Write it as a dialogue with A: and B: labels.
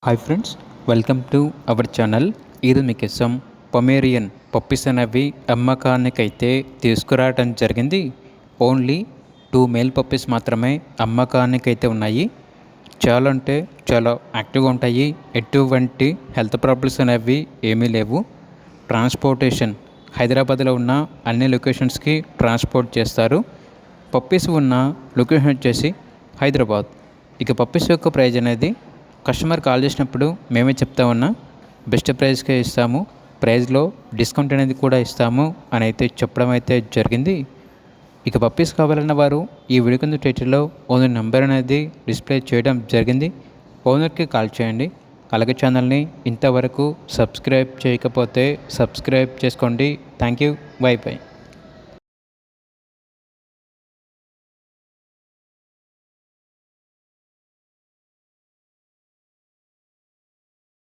A: Hi friends, welcome to our channel. ఇది మీకోసం Pomeranian puppies అనేవి అమ్మకానికైతే తీసుకురావడం జరిగింది. ఓన్లీ 2 మేల్ పప్పీస్ మాత్రమే అమ్మకానికైతే ఉన్నాయి. చాలా అంటే చాలా యాక్టివ్గా ఉంటాయి. ఎటువంటి హెల్త్ ప్రాబ్లమ్స్ అనేవి ఏమీ లేవు. ట్రాన్స్పోర్టేషన్ హైదరాబాద్లో ఉన్న అన్ని లొకేషన్స్కి ట్రాన్స్పోర్ట్ చేస్తారు. పప్పీస్ ఉన్న లొకేషన్ వచ్చేసి హైదరాబాద్. ఇక పప్పీస్ యొక్క ప్రైజ్ అనేది కస్టమర్ కాల్ చేసినప్పుడు మేమే చెప్తా ఉన్నా బెస్ట్ ప్రైస్కే ఇస్తాము, ప్రైస్లో డిస్కౌంట్ అనేది కూడా ఇస్తాము అని అయితే చెప్పడం అయితే జరిగింది. ఇక పప్పీస్ కావాలన్న వారు ఈ వీడియో కింద టైటిల్లో ఓనర్ నెంబర్ అనేది డిస్ప్లే చేయడం జరిగింది. ఓనర్కి కాల్ చేయండి. అలాగే ఛానల్ని ఇంతవరకు సబ్స్క్రైబ్ చేయకపోతే సబ్స్క్రైబ్ చేసుకోండి. Thank you. By by.